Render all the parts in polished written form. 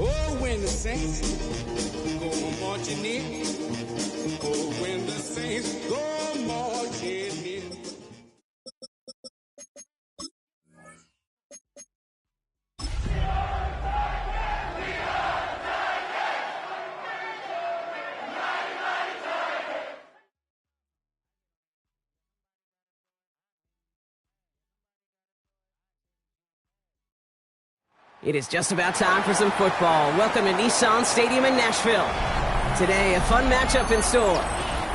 Oh, when the saints go marching in. Oh, when the saints go marching in. It is just about time for some football. Welcome to Nissan Stadium in Nashville. Today, a fun matchup in store.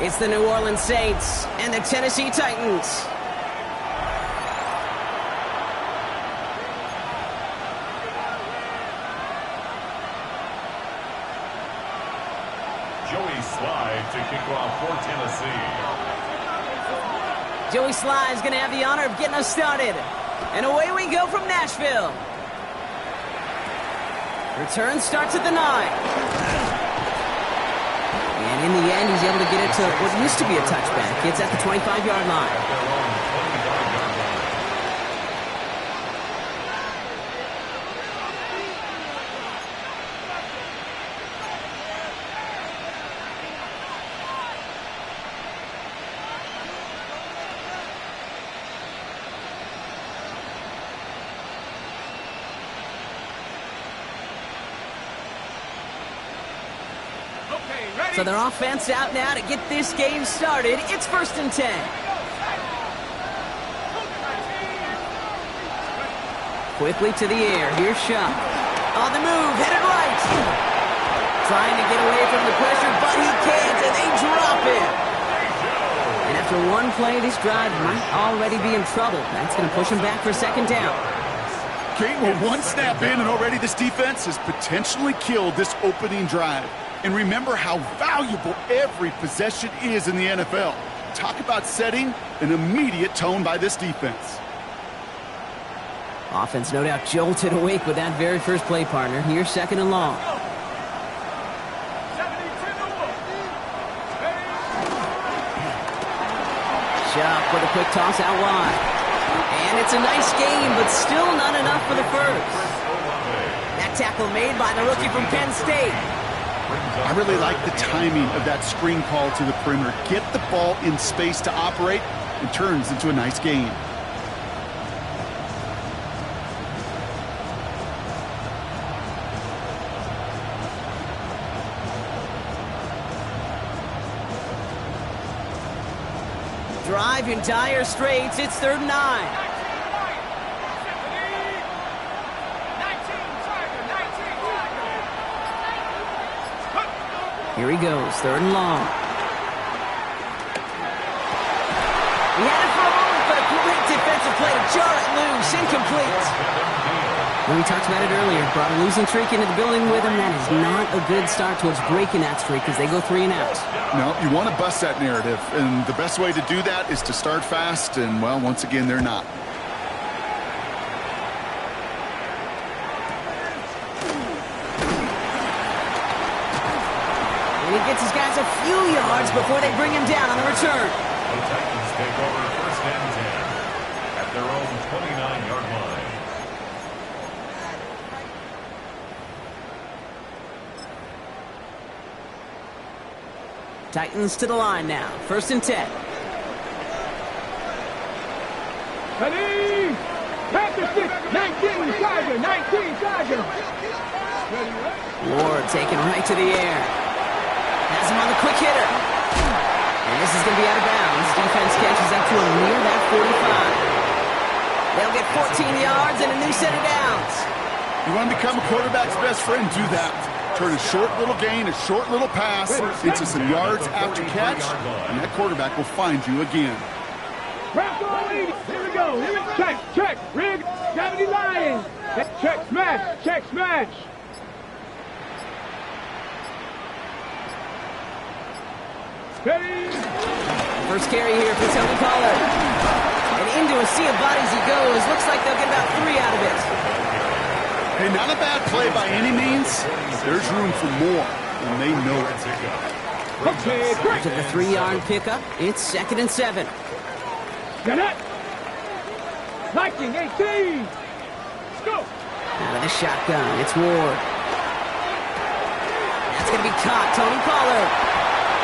It's the New Orleans Saints and the Tennessee Titans. Joey Slye to kick off for Tennessee. Joey Slye is going to have the honor of getting us started. And away we go from Nashville. Return starts at the 9. And in the end, he's able to get it to what used to be a touchback. It's at the 25-yard line. So their offense out now to get this game started. It's 1st and 10. Quickly to the air. Here's Shuck. On the move, headed right. Trying to get away from the pressure, but he can't, and they drop it. And after one play, this drive might already be in trouble. That's going to push him back for 2nd down. Kate, well, one snap in, and already this defense has potentially killed this opening drive. And remember how valuable every possession is in the NFL. Talk about setting an immediate tone by this defense. Offense no doubt jolted awake with that very first play, partner. Here's 2nd and long. Shuck with a quick toss out wide. And it's a nice game, but still not enough for the first. That tackle made by the rookie from Penn State. I really like the timing of that screen call to the perimeter. Get the ball in space to operate, and turns into a nice game. Drive in dire straits. It's 3rd and 9. Here he goes, 3rd and long. He had it for a moment, but a great defensive play to jar it loose, incomplete. Well, we talked about it earlier. Brought a losing streak into the building with him. That is not a good start towards breaking that streak as they go 3 and out. No, you want to bust that narrative, and the best way to do that is to start fast, and, well, once again, they're not. And he gets his guys a few yards before they bring him down on the return. The Titans take over 1st and 10 at their own 29-yard line. Titans to the line now. 1st and 10. Ready? Practice this. 19 Charger. 19 Charger. Ward taken right to the air. Has him on the quick hitter. And this is going to be out of bounds. Defense catches up to him near that 45. They'll get 14 yards and a new set of downs. You want to become a quarterback's best friend, do that. Turn a short little gain, a short little pass into some yards after catch, and that quarterback will find you again. Here we go. Check. Rig. 70 Lions. Check, smash. Steady. First carry here for Tony Pollard. And into a sea of bodies he goes. Looks like they'll get about 3 out of it. Hey, not a bad play by any means. There's room for more, and they know it. Okay, quick. To the 3-yard pickup, it's 2nd and 7. Get it. Viking 18. Let's go. Out of the shotgun, it's Ward. That's going to be caught, Tony Pollard.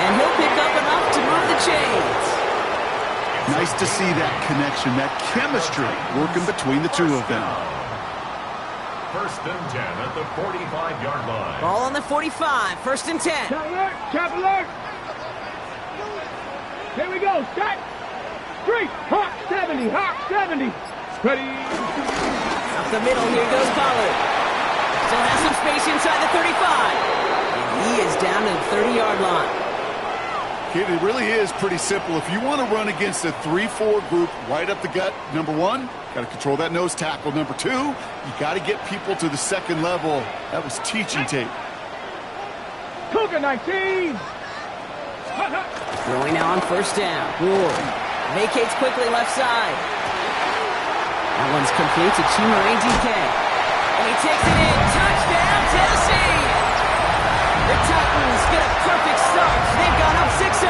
And he'll pick up enough to move the chains. Nice to see that connection, that chemistry working between the two of them. 1st and 10 at the 45-yard line. Ball on the 45, 1st and 10. Cap alert. Here we go. Start. 3. Hawk 70. Ready. Up the middle, here goes Pollard. Still has some space inside the 35. And he is down to the 30-yard line. Kid, it really is pretty simple. If you want to run against a 3-4 group right up the gut, number 1, got to control that nose tackle. Number 2, you got to get people to the 2nd level. That was teaching tape. Cougar 19. Throwing now on 1st down. Ward vacates quickly left side. That one's complete to Chimere DK. And he takes it in. Touchdown, Tennessee! The Titans get a perfect start. They've gone up 6-0.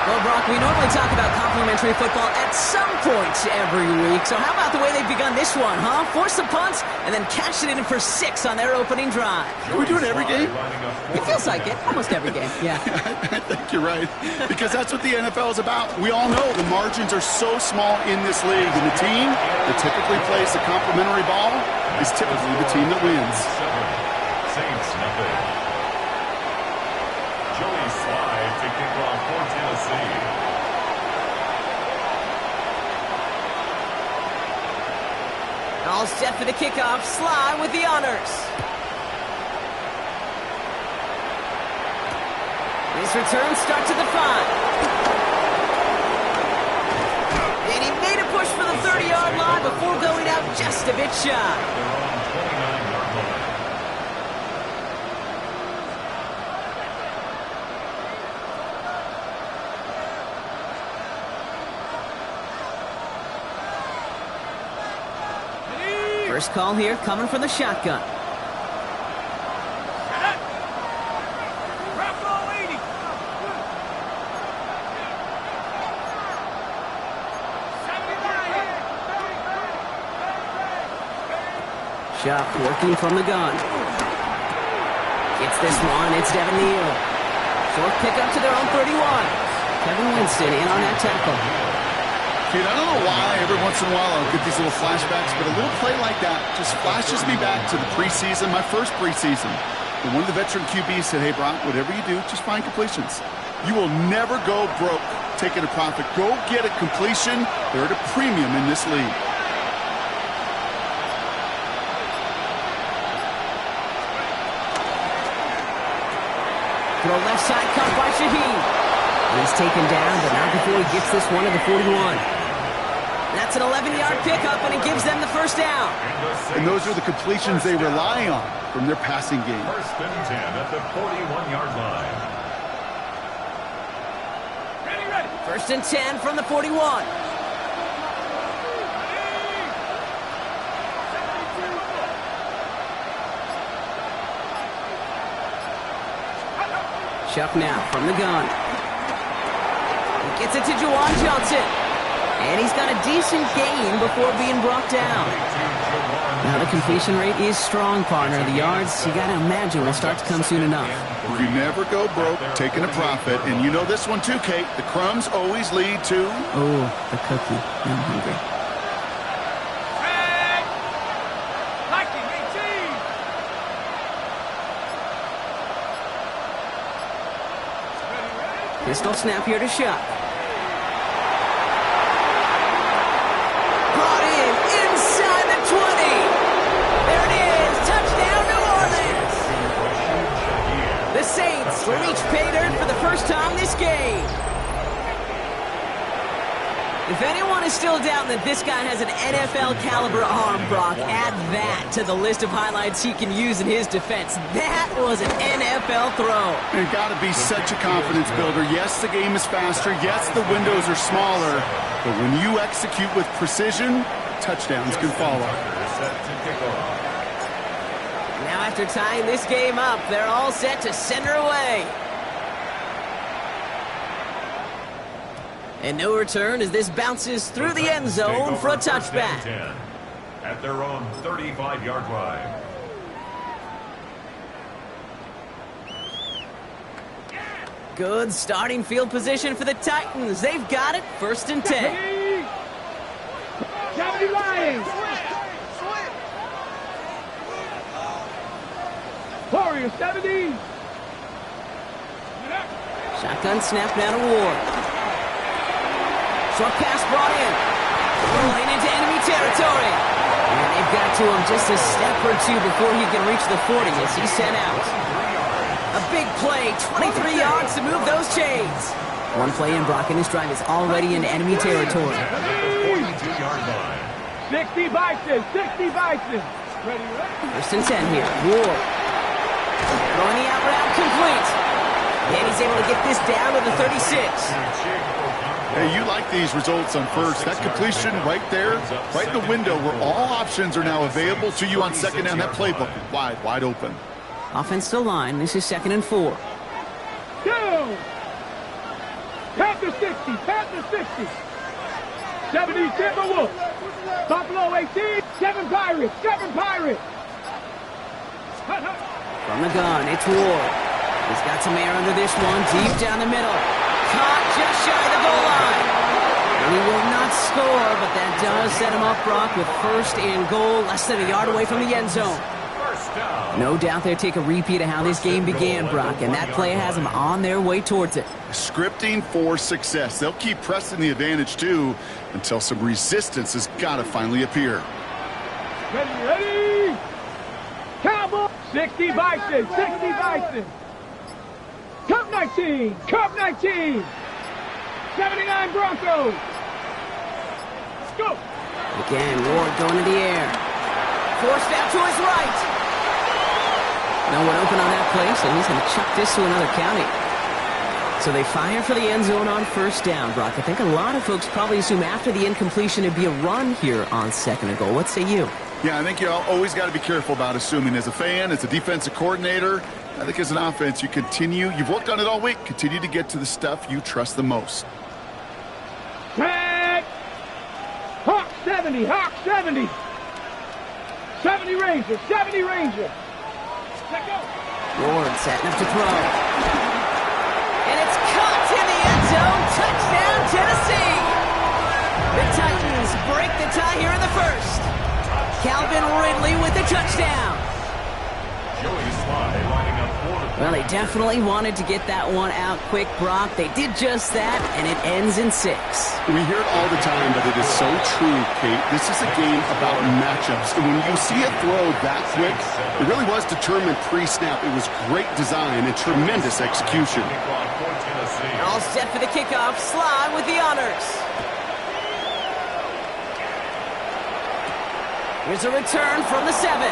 Well, Brock, we normally talk about complimentary football at some point every week. So how about the way they've begun this one, huh? Force the punts and then cash it in for 6 on their opening drive. We do it every game? It feels like it. Almost every game, yeah. I think you're right. Because that's what the NFL is about. We all know the margins are so small in this league. And the team that typically plays the complimentary ball is typically the team that wins. Saints nothing. Joey Slide to kick off for Tennessee. All set for the kickoff. Sly with the honors. His return starts at the 5. And he made a push for the 30-yard line before going out just a bit shy. Their own 29-yard line. First call here coming from the shotgun. Shuck working from the gun. Gets this one. It's Devin Neal. Short pickup to their own 31. Kevin Winston in on that tackle. Dude, I don't know why every once in a while I'll get these little flashbacks, but a little play like that just flashes me back to the preseason, my first preseason. And one of the veteran QBs said, hey, Brock, whatever you do, just find completions. You will never go broke taking a profit. Go get a completion. They're at a premium in this league. Throw left side cut by Shaheed. He's taken down, but not before he gets this one to the 41. That's an 11-yard pickup, and it gives them the first down. And those are the completions they rely on from their passing game. 1st and 10 at the 41-yard line. Ready. 1st and 10 from the 41. Chuck now from the gun. He gets it to Juwan Johnson. And he's got a decent gain before being brought down. Now the completion rate is strong, partner. The yards, you got to imagine, will start to come soon enough. You never go broke taking a profit. And you know this one too, Kate. The crumbs always lead to... Oh, the cookie. I'm hungry. Pistol snap here to Shuck. The reach pay dirt for the first time this game. If anyone is still doubting that this guy has an NFL caliber arm, Brock, add that to the list of highlights he can use in his defense. That was an NFL throw. It got to be such a confidence builder. Yes, the game is faster. Yes, the windows are smaller. But when you execute with precision, touchdowns can follow. Now after tying this game up, they're all set to send her away. And no return as this bounces through the end zone for a touchback. At their own 35-yard line. Good starting field position for the Titans. They've got it, 1st and 10. 70 Lions. Warriors, 70. Shotgun snap now to Ward. Short pass brought in. Rolling into enemy territory. And they've got to him just a step or two before he can reach the 40 as he's sent out. A big play, 23 yards to move those chains. One play in, Brock, and his drive is already in enemy territory. 42-yard line. 60 Bison, 60 Bison. Ready? 1st and 10 here. Ward. Throwing the out route complete. And he's able to get this down to the 36. Hey, you like these results on first. That completion right there, right in the window where all options are now available to you on second down. That playbook wide open. Offense to line. This is 2nd and 4. Go! Panther 60, Panther 60. 70 Timberwolves. Buffalo 18, 7 Pirates, 7 Pirates. From the gun, it's Ward. He's got some air under this one, deep down the middle. Caught just shy of the goal line. And he will not score, but that does set him up, Brock, with 1st and goal, less than a yard away from the end zone. No doubt they'll take a repeat of how this game began, Brock, and that play has them on their way towards it. Scripting for success. They'll keep pressing the advantage, too, until some resistance has got to finally appear. Ready? Cowboy! 60 Bison, 60 Bison. Cup 19, Cup 19. 79 Broncos. Let's go. Again, Ward going to the air. Forced out to his right. No one open on that play, so he's going to chuck this to another county. So they fire for the end zone on 1st down, Brock. I think a lot of folks probably assume after the incompletion it'd be a run here on 2nd and goal. What say you? Yeah, I think you always got to be careful about assuming. As a fan, as a defensive coordinator, I think as an offense, you've worked on it all week, continue to get to the stuff you trust the most. Tag! Hawk 70, Hawk 70. 70 Rangers, 70 Rangers. Let go. Ward setting up to throw. And it's caught in the end zone. Touchdown, Tennessee. The Titans break the tie here in the 1st. Calvin Ridley with the touchdown. Well, they definitely wanted to get that one out quick, Brock. They did just that, and it ends in 6. We hear it all the time, but it is so true, Kate. This is a game about matchups. And when you see a throw that quick, it really was determined pre-snap. It was great design and tremendous execution. All set for the kickoff. Sly with the honors. Here's a return from the 7.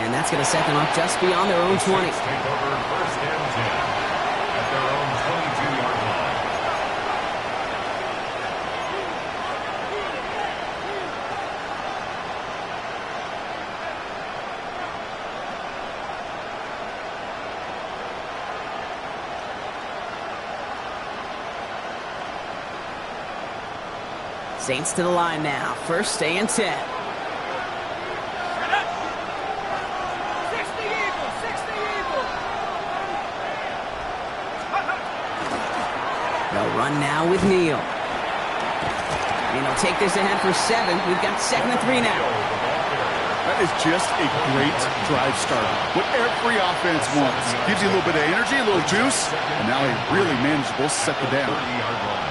And that's going to set them up just beyond their own 20. Take over 1st and 10 at their own 22-yard line. Saints to the line now. 1st and 10. They'll run now with Neal. And he'll take this ahead for 7. We've got 2nd and 3 now. That is just a great drive start. What every offense wants. Gives you a little bit of energy, a little juice, and now a really manageable 2nd down. 30-yard line.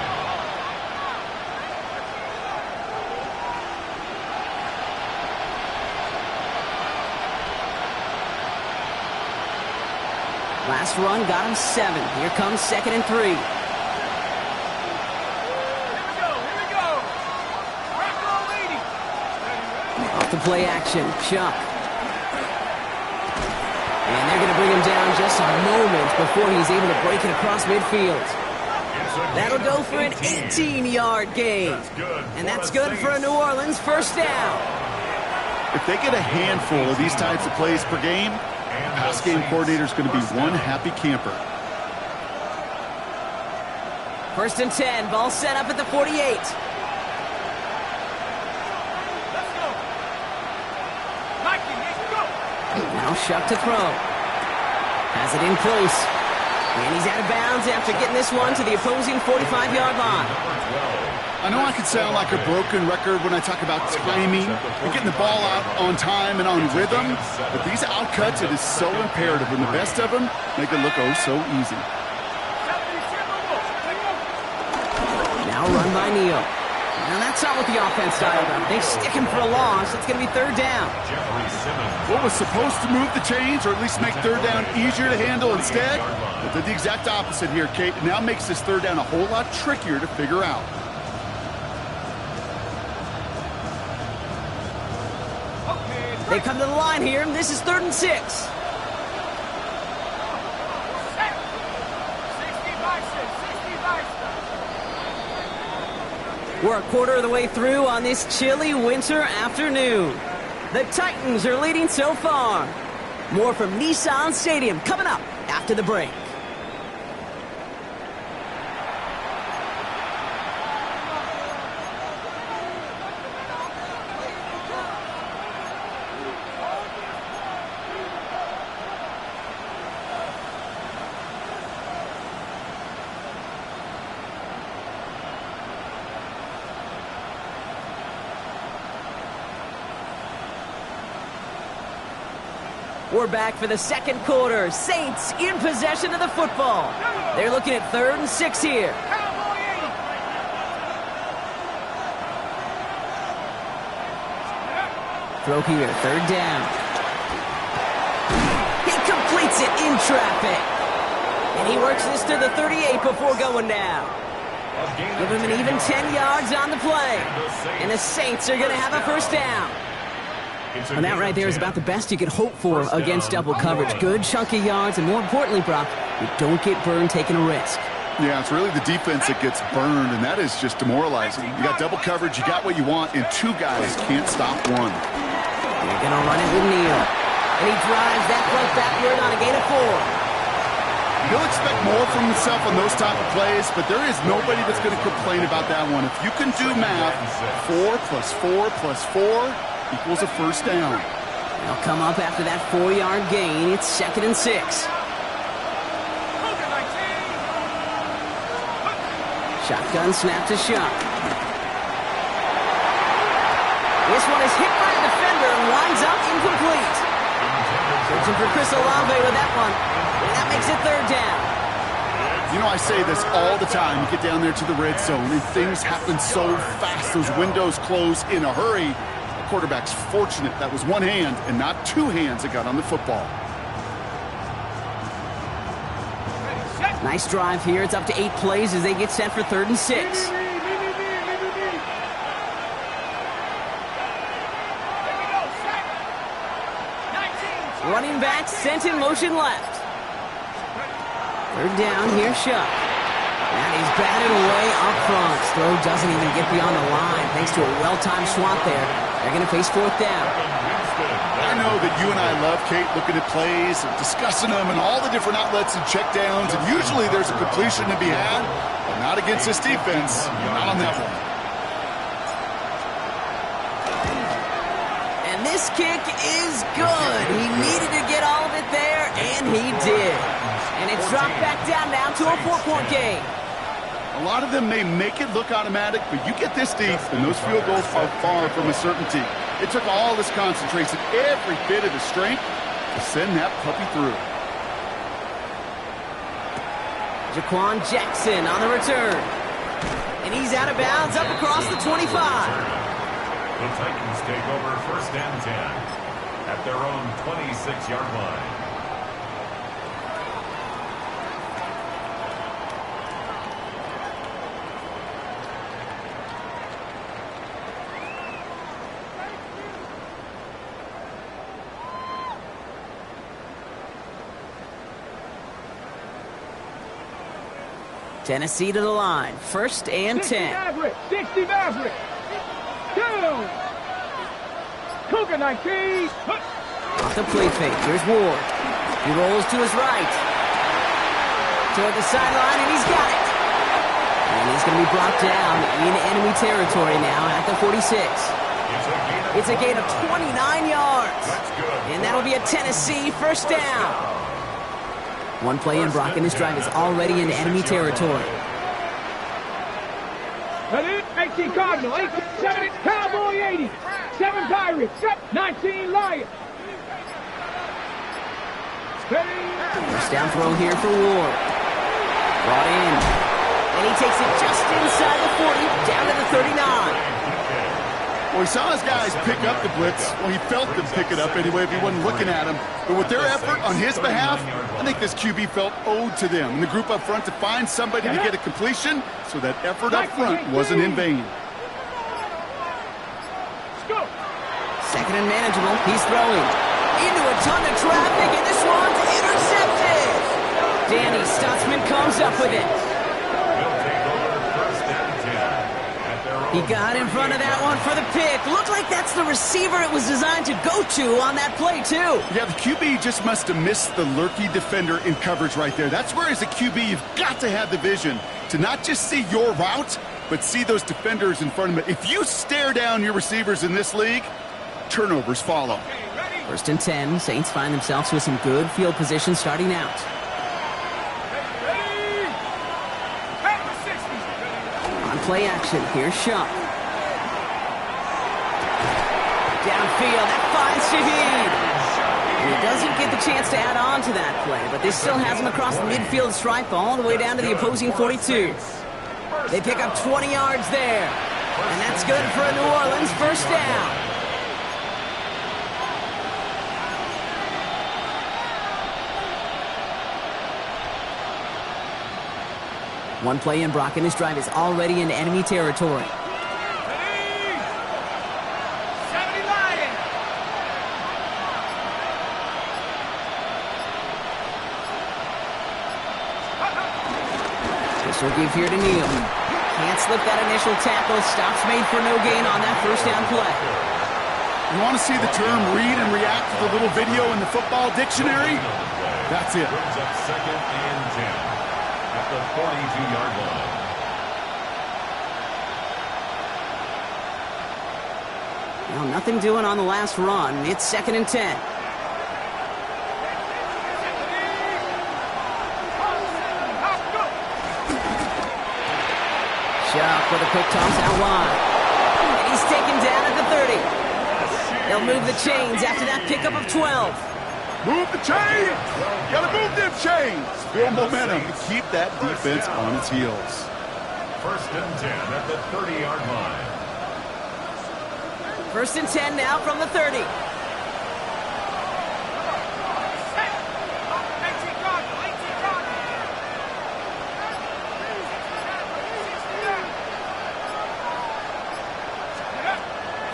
Last run got him 7. Here comes 2nd and 3. Here we go. Rock roll, lady. Off the play action, Chuck. And they're going to bring him down just a moment before he's able to break it across midfield. That'll go for an 18-yard gain. And that's good for a New Orleans first down. If they get a handful of these types of plays per game, pass game coordinator is going to be one happy camper. 1st and 10, ball set up at the 48. Let's go. Mikey, let's go. Now Shuck to throw. Has it in close. And he's out of bounds after getting this one to the opposing 45-yard line. I know I could sound like a broken record when I talk about timing and getting the ball out on time and on rhythm, but these outcuts, it is so imperative, and the best of them make it look oh so easy. Now run by Neal. And that's not what the offense dialed up. They stick him for a loss. It's going to be 3rd down. What was supposed to move the chains, or at least make 3rd down easier to handle instead, but did the exact opposite here, Kate. It now makes this 3rd down a whole lot trickier to figure out. They come to the line here, and this is 3rd and 6. We're a quarter of the way through on this chilly winter afternoon. The Titans are leading so far. More from Nissan Stadium coming up after the break. We're back for the 2nd quarter. Saints in possession of the football. They're looking at 3rd and 6 here. Throw here, 3rd down. He completes it in traffic. And he works this to the 38 before going down. Give him an even 10 yards on the play. And the Saints are going to have a first down. And that right there is about the best you could hope for against double coverage. Good chunky yards, and more importantly, Brock, you don't get burned taking a risk. Yeah, it's really the defense that gets burned, and that is just demoralizing. You got double coverage, you got what you want, and 2 guys can't stop one. They're going to run it with Neal. And he drives that play backward on a gain of 4. He'll expect more from himself on those type of plays, but there is nobody that's going to complain about that one. If you can do math, 4 plus 4 plus 4 equals a first down. They'll come up after that 4-yard gain. It's 2nd and 6. Shotgun snap to Shuck. This one is hit by a defender and winds up incomplete. Searching for Chris Olave with that one. And that makes it 3rd down. You know, I say this all the time. You get down there to the red zone, and things happen so fast. Those windows close in a hurry. Quarterback's fortunate that was one hand and not 2 hands that got on the football. Nice drive here. It's up to 8 plays as they get set for 3rd and 6. Running back sent in motion left. 3rd down, here's Shuck. And he's batted away up front. Throw doesn't even get beyond the line thanks to a well-timed swat there. They're going to face 4th down. I know that you and I love, Kate, looking at plays and discussing them and all the different outlets and checkdowns, and usually there's a completion to be had, but not against this defense. Not on that one. And this kick is good. He needed to get all of it there, and he did. And it's dropped back down now to a 4-point game. A lot of them may make it look automatic, but you get this deep, and those field goals are far from a certainty. It took all this concentration, every bit of his strength, to send that puppy through. Jaquan Jackson on the return. And he's out of bounds up across the 25. The Titans take over 1st and 10 at their own 26-yard line. Tennessee to the line. 1st and 10. 60 Maverick. 2. Cougar 19. Off the play fake. Here's Ward. He rolls to his right. Toward the sideline, and he's got it. And he's going to be brought down in enemy territory now at the 46. It's a gain of 29 yards. And that'll be a Tennessee 1st down. One play in, Brock, and this drive is already in enemy territory. 18 Cardinal, 18 7 Cowboy 80, 7 Pirates, 19 Lions. 1st down throw here for Ward. Brought in. And he takes it just inside the 40, down to the 39. Well, he saw his guys pick up the blitz. Well, he felt them pick it up anyway if he wasn't looking at him. But with their effort on his behalf, I think this QB felt owed to them and the group up front to find somebody to get a completion, so that effort up front wasn't in vain. 2nd and manageable. He's throwing into a ton of traffic, and this one's intercepted. Danny Stutzman comes up with it. He got in front of that one for the pick. Looked like that's the receiver it was designed to go to on that play, too. Yeah, the QB just must have missed the lurky defender in coverage right there. That's where, as a QB, you've got to have the vision to not just see your route, but see those defenders in front of it. If you stare down your receivers in this league, turnovers follow. 1st and 10. Saints find themselves with some good field position starting out. Play action. Here's Shuck. Downfield. That finds Shaheed. And he doesn't get the chance to add on to that play, but this still has him across the midfield stripe all the way down to the opposing 42. They pick up 20 yards there. And that's good for a New Orleans 1st down. One play in, Brock, and this drive is already in enemy territory. 70 Lions. This will give here to Neal. Can't slip that initial tackle. Stops made for no gain on that 1st down play. You want to see the term read and react to the little video in the football dictionary? That's it. Brings up 2nd and 10. At the 42-yard line. Well, nothing doing on the last run. It's 2nd and 10. Shuck with a quick toss out wide. And he's taken down at the 30. They'll move the chains after that pickup of 12. Move the chains! Gotta move them chains! Build momentum to keep that defense on its heels. 1st and 10 at the 30-yard line. 1st and 10 now from the 30.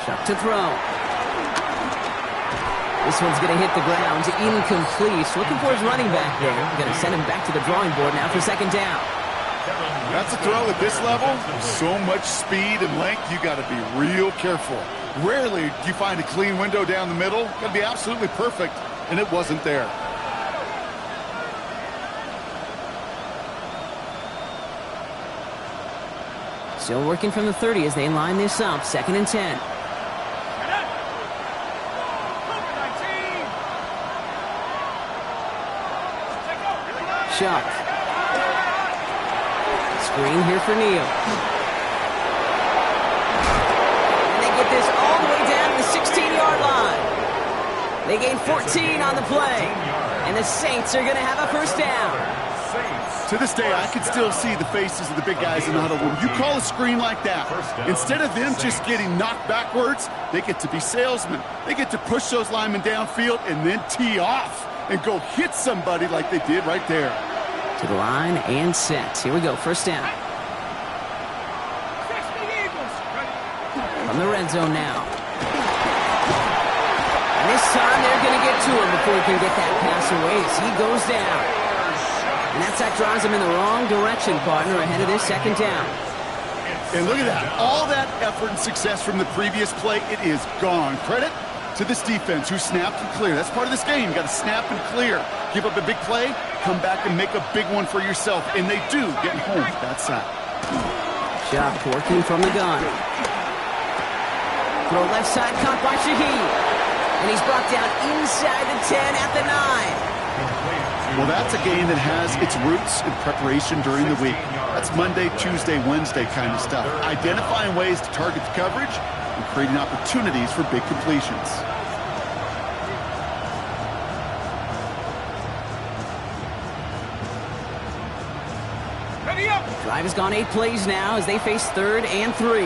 Shuck to throw. This one's going to hit the ground. Incomplete. Looking for his running back there. Going to send him back to the drawing board now for 2nd down. That's a throw at this level. So much speed and length, you got to be real careful. Rarely do you find a clean window down the middle. Got to be absolutely perfect, and it wasn't there. Still working from the 30 as they line this up. 2nd and 10. Shuck. Screen here for Neal. And they get this all the way down to the 16-yard line. They gain 14 on the play. And the Saints are going to have a 1st down. To this day, I can still see the faces of the big guys in the huddle. When you call a screen like that, instead of them just getting knocked backwards, they get to be salesmen. They get to push those linemen downfield and then tee off and go hit somebody like they did right there. To the line and set. Here we go, 1st down. From the red zone now. And this time they're going to get to him before he can get that pass away as he goes down. And that sack drives him in the wrong direction, partner, ahead of this second down. And look at that. All that effort and success from the previous play, it is gone. Credit to this defense who snapped and cleared. That's part of this game. You got to snap and clear. Give up a big play, come back and make a big one for yourself. And they do, getting home with that sack. Sharp working from the gun. Throw left side, caught by Shaheed. And he's brought down inside the 10 at the 9. Well, that's a game that has its roots in preparation during the week. That's Monday, Tuesday, Wednesday kind of stuff. Identifying ways to target the coverage and creating opportunities for big completions. Ready up. Drive has gone 8 plays now as they face 3rd and 3.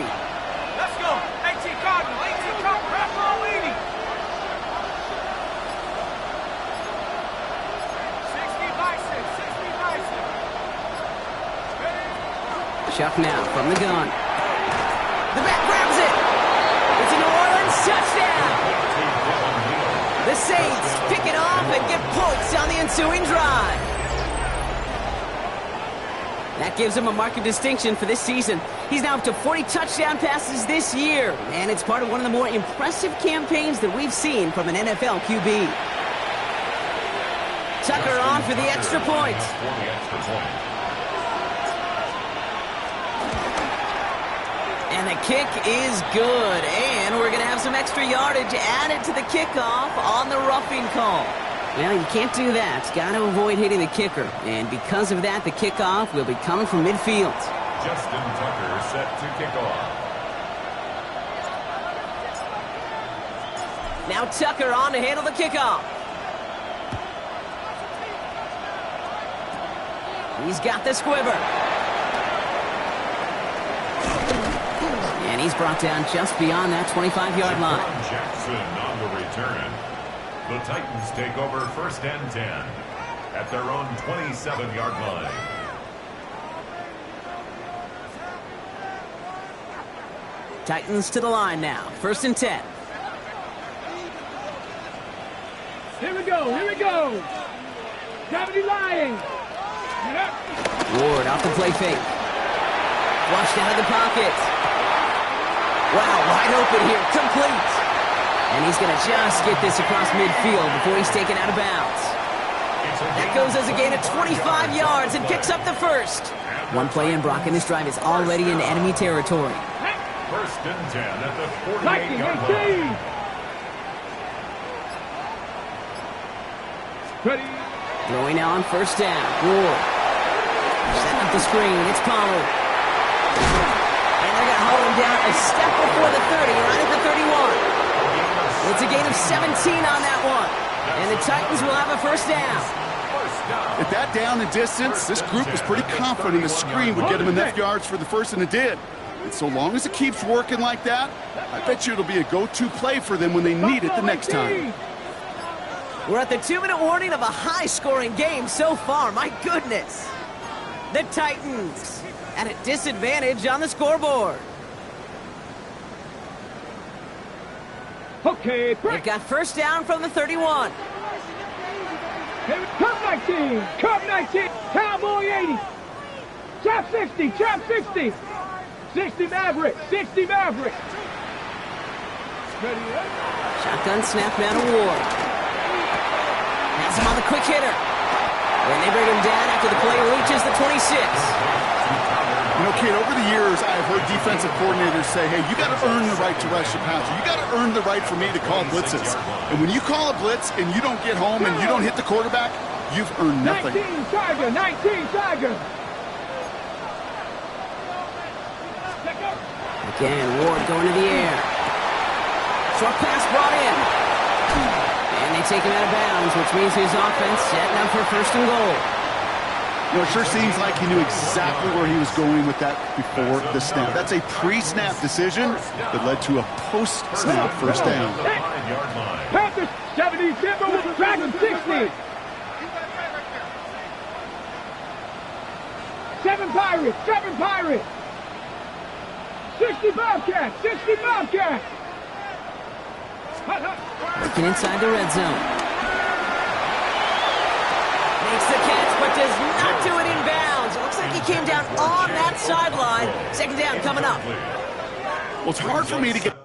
Let's go. 18 Cardinal. 18 Cardinal. Wrap all 80. 60 bicep. 60 bicep. Ready? Chuck now from the gun. The back grabs it. It's a New Orleans touchdown. The Saints pick it off and get points on the ensuing drive. That gives him a mark of distinction for this season. He's now up to 40 touchdown passes this year, and it's part of one of the more impressive campaigns that we've seen from an NFL QB. Tucker on for the extra point. And the kick is good, and we're going to have some extra yardage added to the kickoff on the roughing call. Well, you can't do that. Got to avoid hitting the kicker. And because of that, the kickoff will be coming from midfield. Justin Tucker set to kick off. Now Tucker on to handle the kickoff. He's got the squiver. And he's brought down just beyond that 25-yard line. Jackson on the return. The Titans take over 1st and 10 at their own 27-yard line. Titans to the line now. 1st and 10. Here we go. Here we go. 70 Lions. Get up. Ward off the play fake. Flushed out of the pocket. Wow, wide open here. Complete. And he's going to just get this across midfield before he's taken out of bounds. That goes as a gain of 25 yards and picks up the first. One play in, Brock, and this drive is already in enemy territory. 1st and 10 at the 48-yard line. Ready. Throwing now on 1st down. Ward. Setting up the screen. It's Pollard. And they're going to hold him down a step before the 30, right at the 31. It's a gain of 17 on that one. And the Titans will have a 1st down. At that down and distance, this group was pretty confident the screen would get them enough yards for the first, and it did. And so long as it keeps working like that, I bet you it'll be a go-to play for them when they need it the next time. We're at the 2-minute warning of a high-scoring game so far. My goodness. The Titans at a disadvantage on the scoreboard. Okay, They've got 1st down from the 31. Cup 19, Cup 19, Cowboy 80, Trap 60, Trap 60, 60 Maverick, 60 Maverick. Ready up. Shotgun snap now to Ward. Has him on the quick hitter. And they bring him down after the play reaches the 26. You know, Kate, over the years, I've heard defensive coordinators say, hey, you got to earn the right to rush the passer. You got to earn the right for me to call blitzes. And when you call a blitz and you don't get home and you don't hit the quarterback, you've earned nothing. 19 Tiger, 19 Tiger. Again, Ward going to the air. Short pass brought in. And they take him out of bounds, which means his offense setting up for 1st and goal. You know, it sure seems like he knew exactly where he was going with that before the snap. That's a pre-snap decision that led to a post-snap 1st down. Panthers 70, Timberwolves, Dragon 60. 7 Pirates, 7 Pirates. 60 Bobcats, 60 Bobcats. Working inside the red zone. Makes the catch, but does not do it in bounds. It looks like he came down on that sideline. Second down coming up. Well, it's hard for me to get...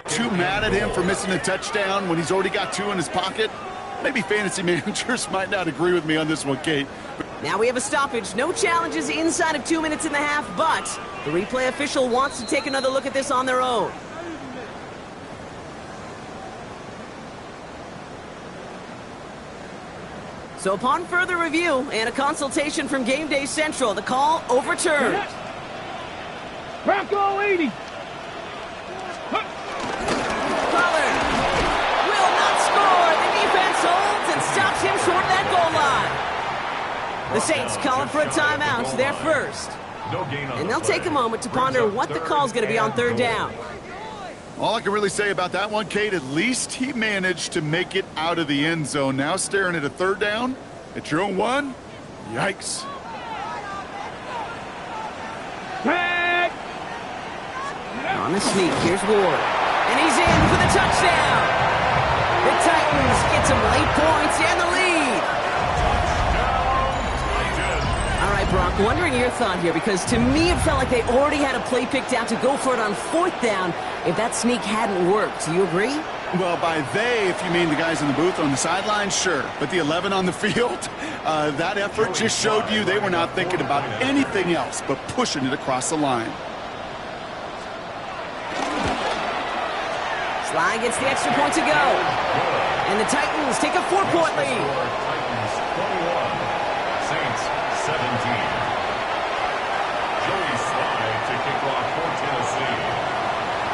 too mad at him for missing a touchdown when he's already got two in his pocket. Maybe fantasy managers might not agree with me on this one, Kate. Now we have a stoppage. No challenges inside of 2 minutes and a half, but the replay official wants to take another look at this on their own. So upon further review and a consultation from Game Day Central, the call overturned. Bronco 80. Pollard will not score. The defense holds and stops him short of that goal line. The Saints calling for a timeout. They're first. And they'll take a moment to ponder what the call's going to be on third down. All I can really say about that one, Kate, at least he managed to make it out of the end zone. Now staring at a third down at your own one. Yikes. Tag. On the sneak, here's Ward. And he's in for the touchdown. The Titans get some late points and the lead. All right, Brock, wondering your thought here, because to me it felt like they already had a play picked out to go for it on fourth down if that sneak hadn't worked. Do you agree? Well, by they, if you mean the guys in the booth on the sideline, sure. But the 11 on the field, that effort just showed you they were not thinking about anything else but pushing it across the line. Sly gets the extra point to go. And the Titans take a 4-point lead. Titans 21, Saints 17. Joey Sly to kick off for Tennessee.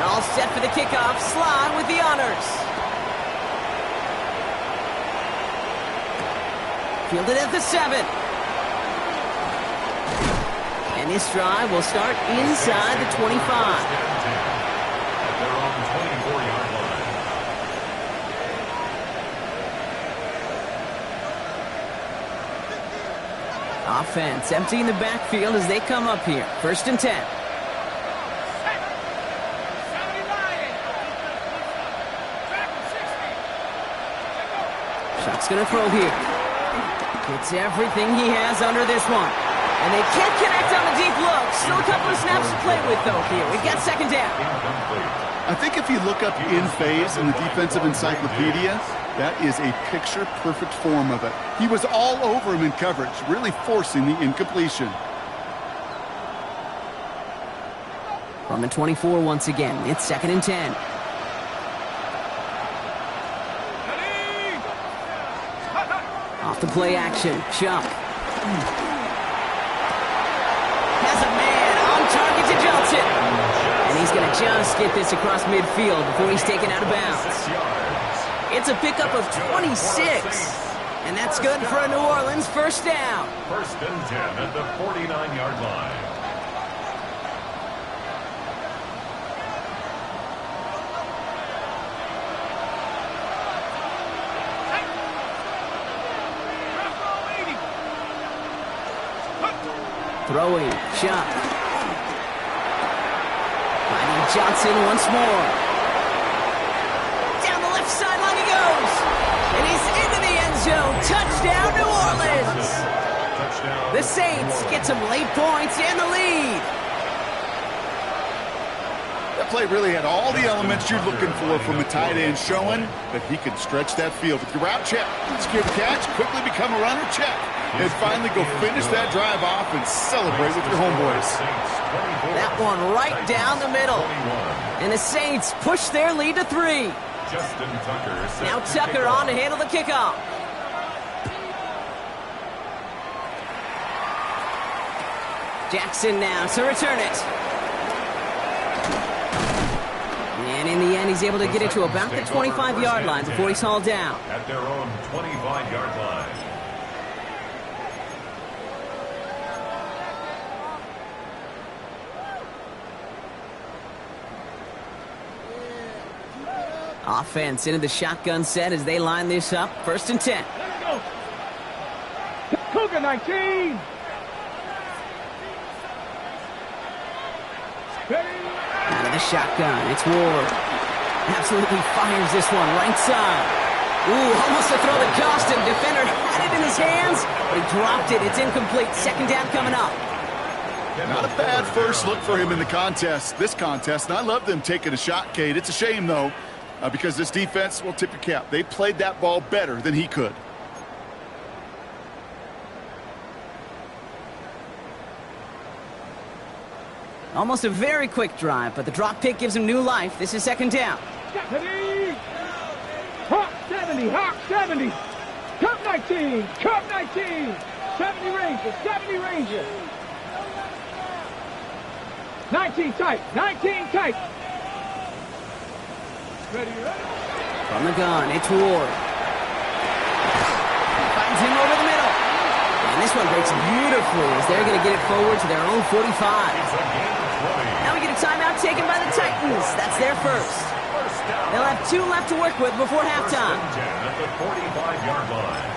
All set for the kickoff. Sly with the honors. Fielded at the 7. And this drive will start inside the 25. At their own 24-yard line. Offense emptying the backfield as they come up here. First and 10. Shock's going to throw here. Gets everything he has under this one. And they can't connect on the deep look. Still a couple of snaps to play with, though, here. We've got second down. I think if you look up in phase in the defensive encyclopedia, that is a picture-perfect form of it. He was all over him in coverage, really forcing the incompletion. From the 24 once again. It's second and 10. Off the play action. Chuck. Has a man on target to Johnson. And he's going to just get this across midfield before he's taken out of bounds. It's a pickup of 26. And that's good for a New Orleans first down. First and 10 at the 49-yard line. Throwing, Chuck. Finding Johnson once more. Down the left sideline he goes. And he's into the end zone. Touchdown, New Orleans. The Saints get some late points and the lead. That play really had all the elements you're looking for from a tight end, showing that he could stretch that field. With your route check, secure the catch, quickly become a runner, check. And finally go finish that drive off and celebrate with your homeboys. That one right down the middle. And the Saints push their lead to 3. Now Tucker on to handle the kickoff. Jackson now to return it. And in the end, he's able to get it to about the 25-yard line before he's hauled down. At their own 25-yard line. Offense into the shotgun set as they line this up. First and 10. Cougar 19. the shotgun. It's Ward. Absolutely fires this one right side. Ooh, almost a throw that cost him. Defender had it in his hands, but he dropped it. It's incomplete. Second down coming up. Not a bad first look for him in the contest, this contest. And I love them taking a shot, Cade. It's a shame, though, because this defense will tip your cap. They played that ball better than he could. Almost a very quick drive, but the drop pick gives him new life. This is second down. Hawk 70, Hawk 70. Cup 19, Cup 19. 70 Rangers, 70 Rangers. 19 tight, 19 tight. Ready, ready. From the gun, it's Ward. Finds him over the middle. And this one breaks beautifully as they're going to get it forward to their own 45. Now we get a timeout taken by the Titans. That's their first. They'll have 2 left to work with before halftime. First and 10 at the 45-yard line.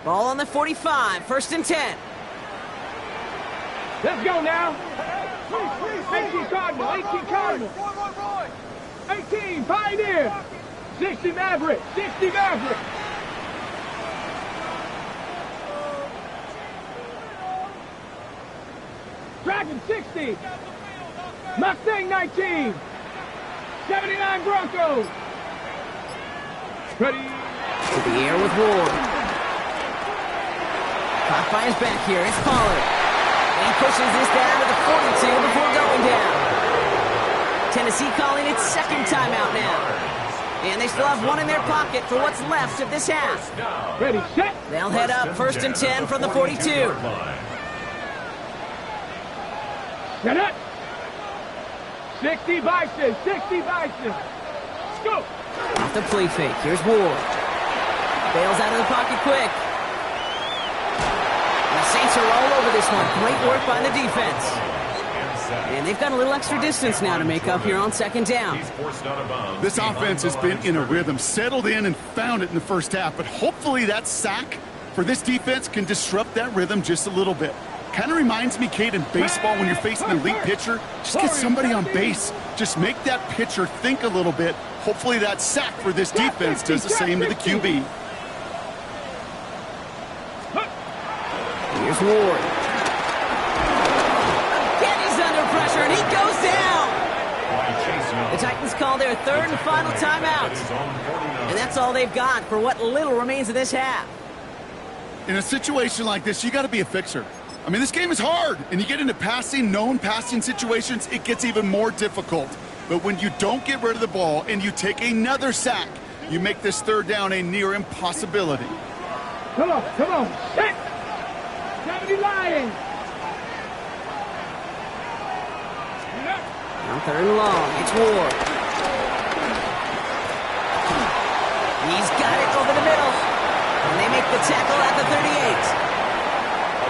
Ball on the 45, first and 10. Let's go now. 18 Cardinal, 18 Cardinal. 18 Pioneer. 60 Maverick, 60 Maverick. Dragon 60. Mustang 19. 79 Broncos. Ready. To the air with Ward. Caught by his back here. It's Pollard. And he pushes this down to the 42 before going down. Tennessee calling its second timeout now. And they still have 1 in their pocket for what's left of this half. Ready, set. They'll head up first and 10 from the 42. Set up. 60 Bison, 60 Bison. Scoop. Off the play fake. Here's Ward. Bails out of the pocket quick. And the Saints are all over this one. Great work by the defense. And they've got a little extra distance now to make up here on second down. This offense has been in a rhythm, settled in and found it in the first half. But hopefully that sack for this defense can disrupt that rhythm just a little bit. Kind of reminds me, Cade, in baseball when you're facing an elite pitcher, just get somebody on base. Just make that pitcher think a little bit. Hopefully that sack for this defense does the same to the QB. Here's Ward. Again, he's under pressure, and he goes down. The Titans call their third and final timeout. And that's all they've got for what little remains of this half. In a situation like this, you got to be a fixer. I mean, this game is hard, and you get into known passing situations, it gets even more difficult. But when you don't get rid of the ball and you take another sack, you make this third down a near impossibility. Come on, come on. Set. 70 Lions. On third and long, it's Ward. He's got it over the middle. And they make the tackle at the 38.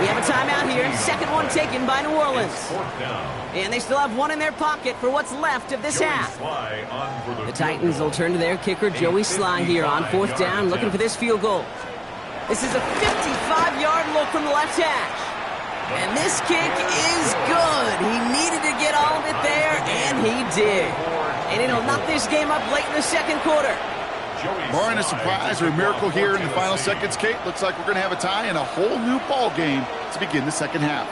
We have a timeout here. Second one taken by New Orleans. And they still have 1 in their pocket for what's left of this half. The Titans will turn to their kicker, Joey Sly, here on fourth down, looking for this field goal. This is a 55-yard look from the left hash. And this kick is good. He needed to get all of it there, and he did. And it'll knock this game up late in the second quarter. Barring a surprise or a miracle here in the final seconds, Kate, looks like we're going to have a tie and a whole new ball game to begin the second half.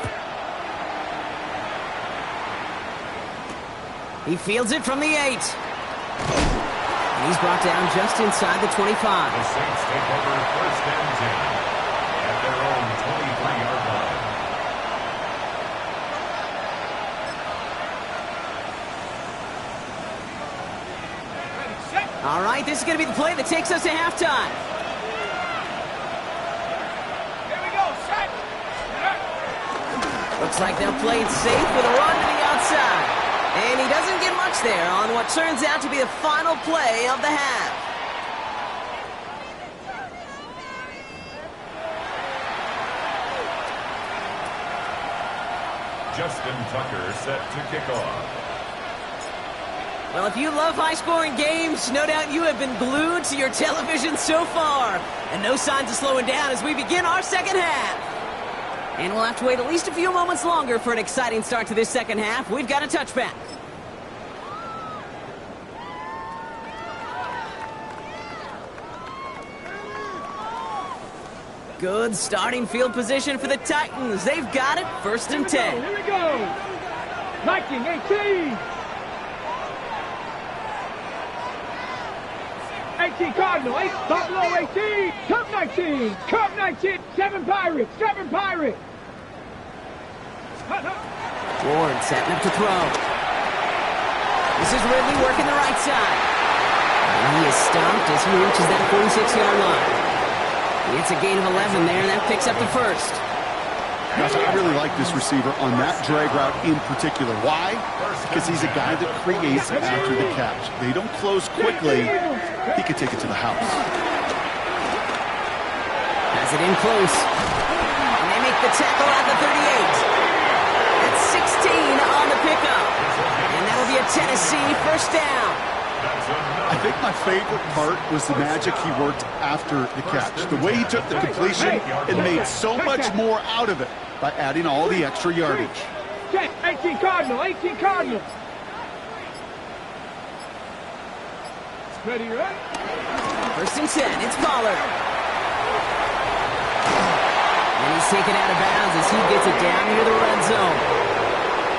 He fields it from the 8. And he's brought down just inside the 25. The Saints take over first and 10 at their own 23-yard line. All right, this is going to be the play that takes us to halftime. Here we go, set. Looks like they'll play it safe with a run to the outside. And he doesn't get much there on what turns out to be the final play of the half. Justin Tucker set to kick off. Well, if you love high-scoring games, no doubt you have been glued to your television so far. And no signs of slowing down as we begin our second half. And we'll have to wait at least a few moments longer for an exciting start to this second half. We've got a touchback. Good starting field position for the Titans. They've got it. First and 10. Here we go. 19, 18. 18 Cardinal, 8, Buffalo 18, Cup 19, Cup 19, 7 Pirates, 7 Pirates. Ward setting up to throw. This is Ridley working the right side. And he is stopped as he reaches that 46-yard line. It's a gain of 11 there, and that picks up the first. Gosh, I really like this receiver on that drag route in particular. Why? Because he's a guy that creates after the catch. They don't close quickly. He could take it to the house. Has it in close. And they make the tackle at the 38. That's 16 on the pickup. And that'll be a Tennessee first down. I think my favorite part was the magic he worked after the catch. The way he took the completion and made so much more out of it by adding all the extra yardage. 18 Cardinal, 18 Cardinal. Ready, right? First and 10, it's Pollard. And he's taken out of bounds as he gets it down near the red zone.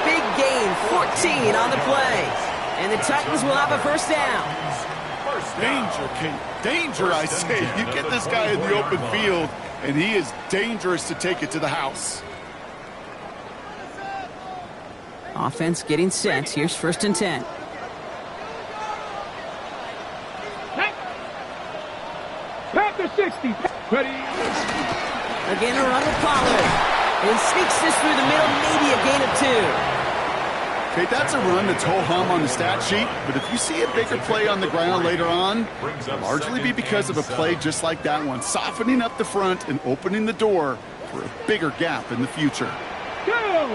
Big gain, 14 on the play. And the Titans will have a first down. Danger, Kate. Danger, I say. You get this guy in the open field, and he is dangerous to take it to the house. Offense getting set. Here's first and 10. Panther 60. Ready. Again, a run with Pollard. He sneaks this through the middle, maybe a gain of 2. Okay, that's a run that's ho-hum on the stat sheet, but if you see a bigger play on the ground later on, it'll largely be because of a play just like that one, softening up the front and opening the door for a bigger gap in the future. Go!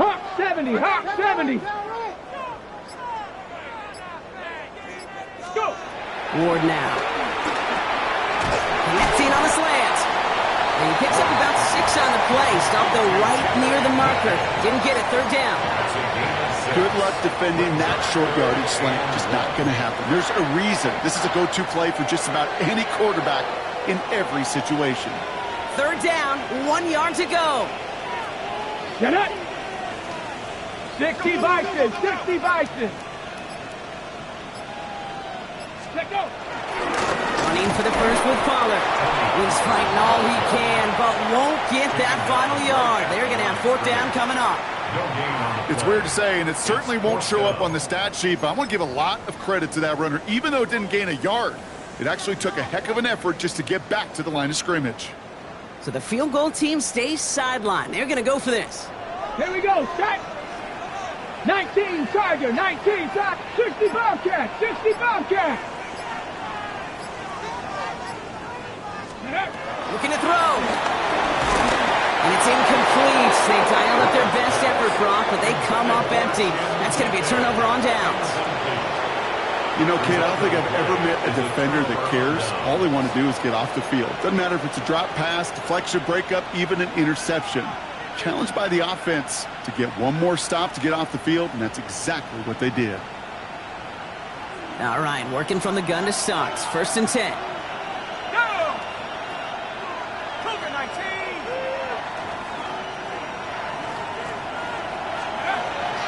Hawk 70, Hawk 70. Go! Ward now. Connecting on the slant. And he picks up about 6 on the play. Stopped though right near the marker. Didn't get it, third down. Good luck defending that short yardage slant. Just not going to happen. There's a reason. This is a go-to play for just about any quarterback in every situation. Third down, 1 yard to go. Get it! 60 Bison, 60 Bison. Let go. Running for the first with Pollard. He's fighting all he can, but won't get that final yard. They're going to have fourth down coming up. It's weird to say, and it certainly won't show up on the stat sheet, but I want to give a lot of credit to that runner. Even though it didn't gain a yard, it actually took a heck of an effort just to get back to the line of scrimmage. So the field goal team stays sidelined. They're going to go for this. Here we go, set. 19 Tiger, 19 Tiger, 60 Bobcat, 60 Bobcat. Looking to throw. And it's incomplete. They dialed up their best effort, Brock, but they come up empty. That's going to be a turnover on downs. You know, Kate, I don't think I've ever met a defender that cares. All they want to do is get off the field. Doesn't matter if it's a drop pass, deflection, breakup, even an interception. Challenged by the offense to get one more stop to get off the field, and that's exactly what they did. All right, working from the gun to start. First and 10.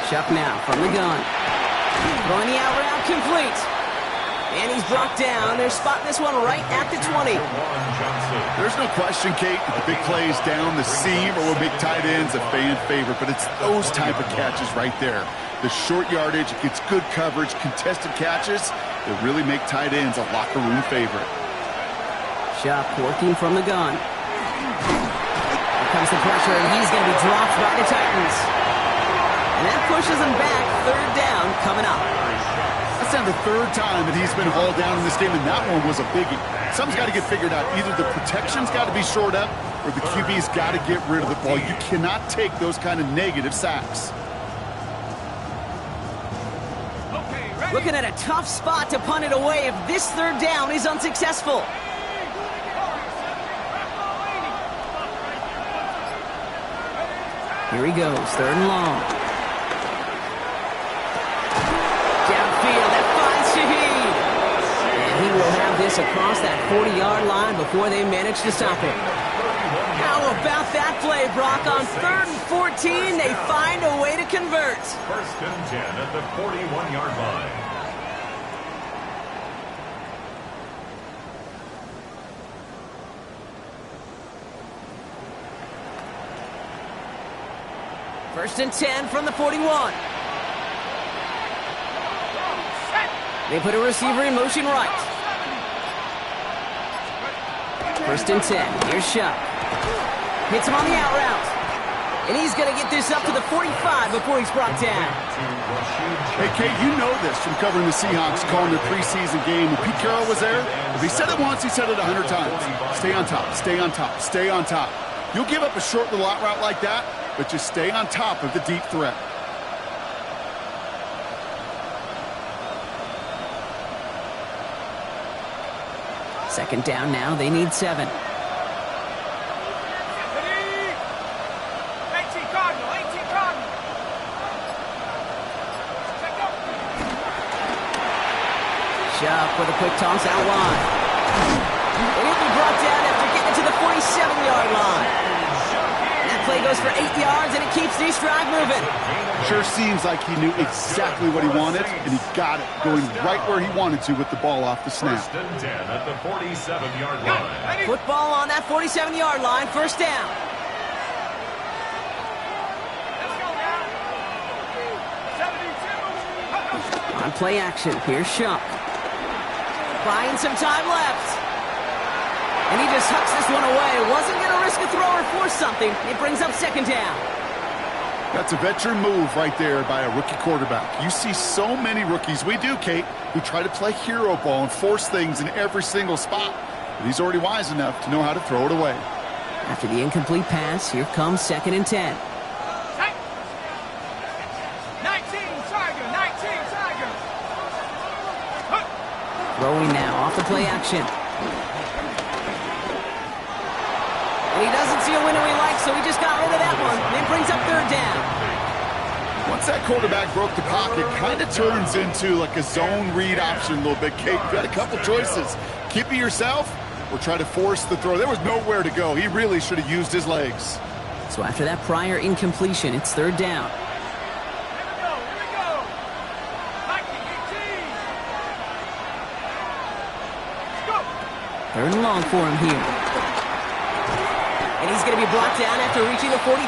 Chuck now from the gun. Throwing the out route complete. And he's brought down. They're spotting this one right at the 20. There's no question, Kate, that the big plays down the seam or will make tight ends a fan favorite, but it's those type of catches right there. The short yardage, it gets good coverage, contested catches that really make tight ends a locker room favorite. Chuck working from the gun. Here comes the pressure, and he's going to be dropped by the Titans. And that pushes him back. Third down coming up. That's now the third time that he's been hauled down in this game, and that one was a biggie. Something's got to get figured out. Either the protection's got to be shored up, or the QB's got to get rid of the ball. You cannot take those kind of negative sacks. Looking at a tough spot to punt it away if this third down is unsuccessful. Here he goes, third and long. Downfield, that finds Shaheed. And he will have this across that 40-yard line before they manage to stop it. How about that play, Brock? On 3rd and 14, they find a way to convert. 1st and 10 at the 41-yard line. First and 10 from the 41. They put a receiver in motion right. First and 10. Here's Shuck. Hits him on the out route. And he's going to get this up to the 45 before he's brought down. Hey, Kate, you know this from covering the Seahawks, calling their preseason game. When Pete Carroll was there, if he said it once, he said it 100 times. Stay on top, stay on top, stay on top. You'll give up a short little out route like that, but just stay on top of the deep threat. Second down now. They need 7. Shuck with a quick toss out wide. And he'll be brought down after getting it to the 47-yard line. That play goes for 8 yards, and it keeps this drive moving. Sure seems like he knew exactly what he wanted, and he got it, going right where he wanted to with the ball off the snap. 1st and 10 at the 47-yard line. Football on that 47-yard line, first down. On play action, here's Shuck. Buying some time left. And he just hucks this one away. Wasn't going to risk a throw or force something. It brings up second down. That's a veteran move right there by a rookie quarterback. You see so many rookies, we do, Kate, who try to play hero ball and force things in every single spot. But he's already wise enough to know how to throw it away. After the incomplete pass, here comes 2nd and 10. 19 Tiger. Throwing now off the play action. And he doesn't see a window he likes, so he just got rid of that one. It brings up third down. Once that quarterback broke the pocket, kind of turns into like a zone read option a little bit, Kate. You've got a couple choices. Keep it yourself or try to force the throw. There was nowhere to go. He really should have used his legs. So after that prior incompletion, it's third down. Third and long for him here. And he's going to be brought down after reaching the 43.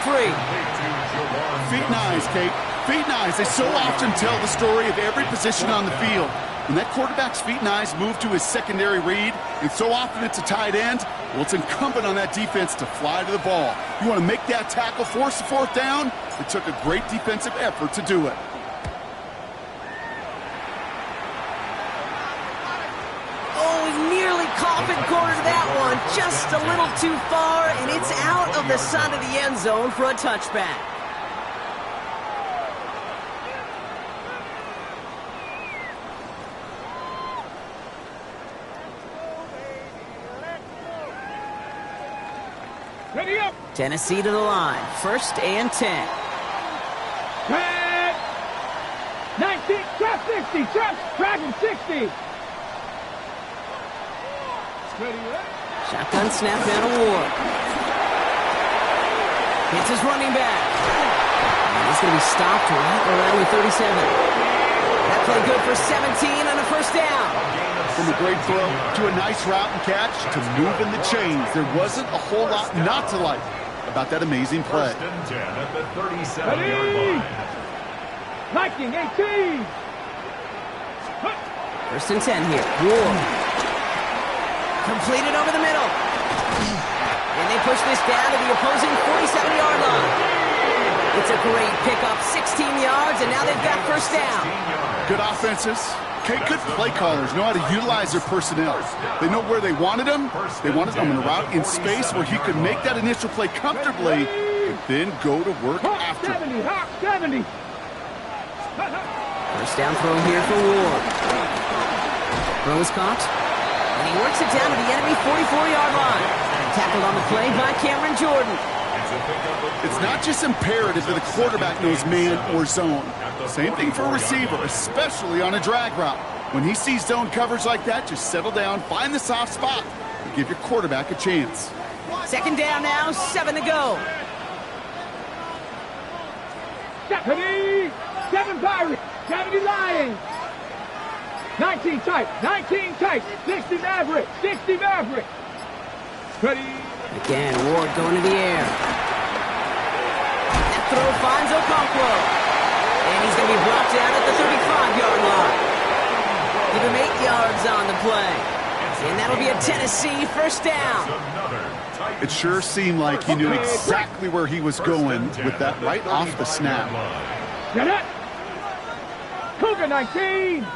Feet and eyes, Kate. Feet and eyes. They so often tell the story of every position on the field. When that quarterback's feet and eyes move to his secondary read, and so often it's a tight end, well, it's incumbent on that defense to fly to the ball. You want to make that tackle, force the fourth down? It took a great defensive effort to do it. Coffin cornered that one just a little too far, and it's out of the side of the end zone for a touchback. Ready up. Tennessee to the line, 1st and 10. 19, trap 60, trap 60. Shotgun snap down to Ward. Hits his running back. And he's going to be stopped right around the 37. That play good for 17 on a first down. From a great throw to a nice route and catch to moving the chains. There wasn't a whole lot not to like about that amazing play. 1st and 10 at the 37-yard line. Viking 18. 1st and 10 here. Ward. Completed over the middle. And they push this down to the opposing 47-yard line. It's a great pickup, 16 yards, and now they've got first down. Good offenses. Okay, good play callers know how to utilize their personnel. They know where they wanted them. They wanted them in a route in space where he could make that initial play comfortably, but then go to work after. 70, Hawk 70. First down throw here for Ward. Throw is caught. And he works it down to the enemy 44-yard line. Tackled on the play by Cameron Jordan. It's not just imperative that the quarterback knows man or zone. Same thing for a receiver, especially on a drag route. When he sees zone coverage like that, just settle down, find the soft spot, and give your quarterback a chance. Second down now, 7 to go. 7 Pirates, 70 Lions. 19 tight, 60 Mavericks, 60 Mavericks. Ready. Again, Ward going to the air. That throw finds Okonkwo. And he's going to be brought down at the 35-yard line. Give him 8 yards on the play. And that'll be a Tennessee first down. It sure seemed like he knew exactly where he was going with that right off the snap. Get it. Cougar 19.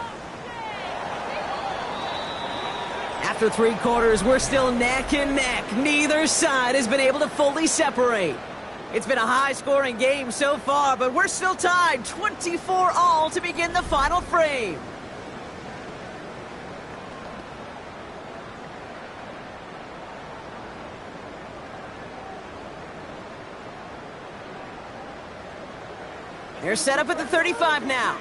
After 3 quarters, we're still neck and neck. Neither side has been able to fully separate. It's been a high-scoring game so far, but we're still tied 24-all to begin the final frame. They're set up at the 35 now.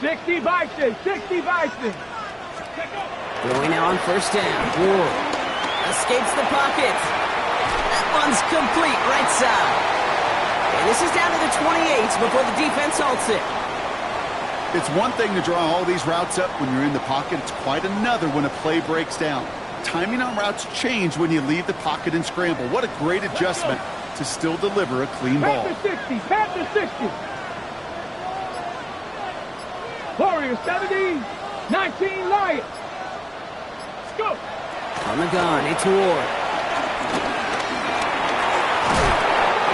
60 Bison, 60 Bison. Throwing now on first down. Ward escapes the pocket. That one's complete right side. And this is down to the 28 before the defense halts it. It's one thing to draw all these routes up when you're in the pocket. It's quite another when a play breaks down. Timing on routes change when you leave the pocket and scramble. What a great adjustment to still deliver a clean ball. Panther 60. Warriors 70, 19 Lions. Let's go. On the gun, it's Ward.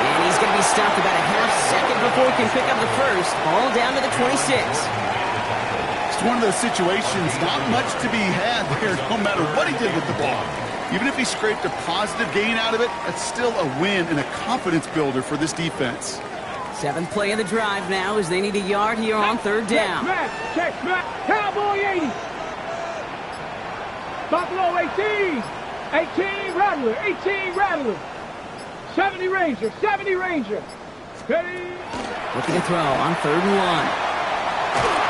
And he's going to be stopped about a half second before he can pick up the first. Ball down to the 26. It's one of those situations, not much to be had there, no matter what he did with the ball. Even if he scraped a positive gain out of it, that's still a win and a confidence builder for this defense. 7th play of the drive now as they need a yard here on third down. Check smack. Cowboy 80. Buffalo 18. 18 Rattler. 18 Rattler. 70 Ranger. 70 Ranger. Ready. Looking to throw on third and 1.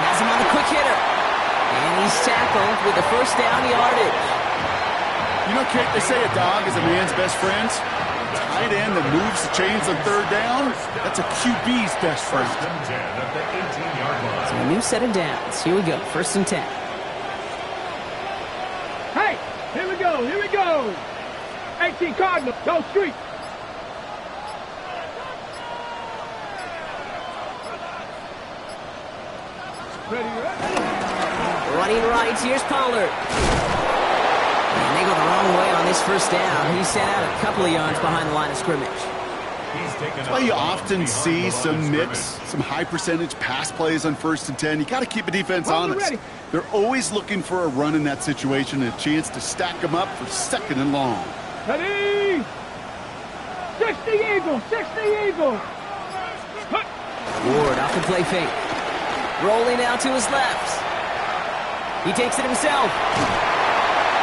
Has him on the quick hitter. And he's tackled with the first down yardage. You know, Kate, they say a dog is a man's best friend. Tight end that moves the chains on third down, that's a QB's best friend. So a new set of downs. Here we go, 1st and 10. Hey, here we go, here we go. 18 Cardinals, go street. Ready. Running right, here's Pollard. And they go the wrong way on this first down. He's sent out a couple of yards behind the line of scrimmage. That's why you often see some mix, some high percentage pass plays on 1st and 10. You got to keep a defense honest. They're always looking for a run in that situation and a chance to stack them up for 2nd and long. Ready. 60 Eagles, 60 Eagles. Ward off the play fake. Rolling out to his left. He takes it himself.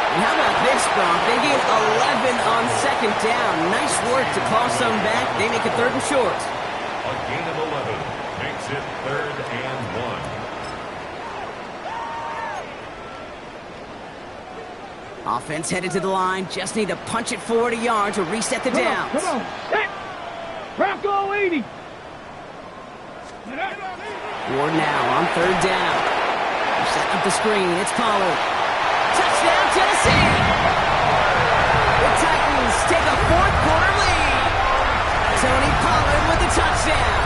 And how about this, Brock? They gain 11 on 2nd down. Nice work to call some back. They make it 3rd and short. A gain of 11 makes it 3rd and 1. Offense headed to the line. Just need to punch it forward a yard to reset the downs. Come on, set. Bronco 80. Ward now on 3rd down. They're setting up the screen. It's Pollard. Touchdown, Tennessee! The Titans take a 4th quarter lead. Tony Pollard with the touchdown.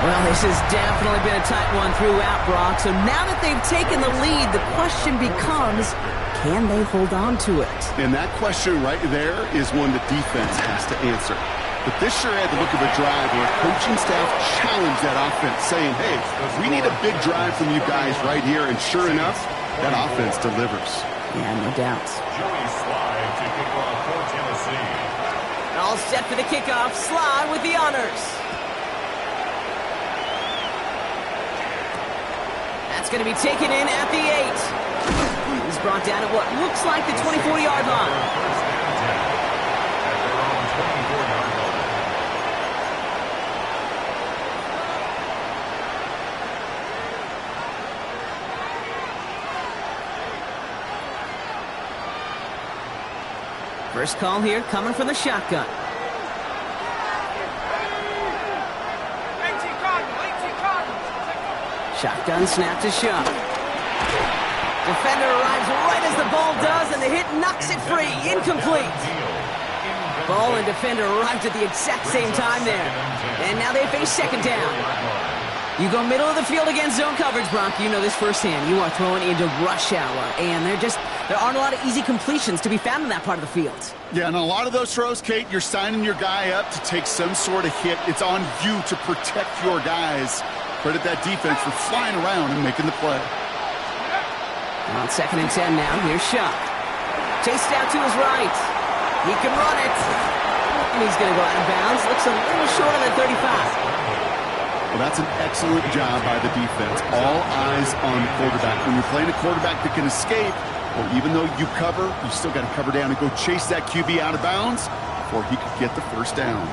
Well, this has definitely been a tight one throughout, Brock. So now that they've taken the lead, the question becomes, can they hold on to it? And that question right there is one the defense has to answer. But this sure had the look of a drive where coaching staff challenged that offense, saying, hey, we need a big drive from you guys right here. And sure enough, that offense delivers. Yeah, no doubts. Joey Slye to kick off for Tennessee. All set for the kickoff. Slide with the honors. That's going to be taken in at the 8. He's brought down at what looks like the 24-yard line. First call here coming from the shotgun. Shotgun snap to Shuck. Defender arrives right as the ball does, and the hit knocks it free. Incomplete. Ball and defender arrived at the exact same time there. And now they face second down. You go middle of the field against zone coverage, Bronk. You know this firsthand. You are throwing into rush hour, and there aren't a lot of easy completions to be found in that part of the field. Yeah, and a lot of those throws, Kate, you're signing your guy up to take some sort of hit. It's on you to protect your guys. Credit that defense for flying around and making the play. On 2nd and 10 now, here's Shuck. Chased out to his right. He can run it. And he's going to go out of bounds. Looks a little short of the 35. Well, that's an excellent job by the defense. All eyes on the quarterback. When you're playing a quarterback that can escape, well, even though you cover, you still got to cover down and go chase that QB out of bounds before he could get the first down.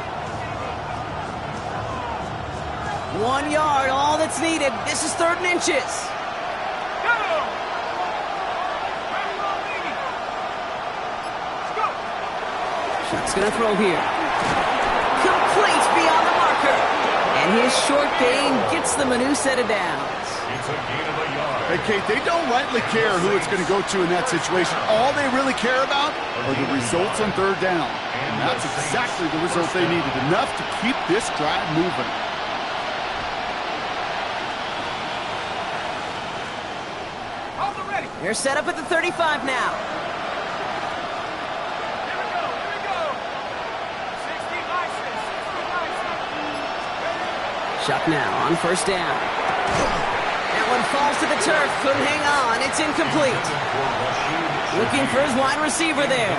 1 yard, all that's needed. This is 3rd and inches. Shuck's going to throw here. Complete beyond the marker. And his short gain gets them a new set of downs. It's a gain of a yard. Hey, Kate, they don't rightly care who it's going to go to in that situation. All they really care about are the results on 3rd down. And that's exactly the result they needed. Enough to keep this drive moving. They're set up at the 35 now. Shuck now on 1st down. That one falls to the turf. Couldn't hang on. It's incomplete. Looking for his wide receiver there.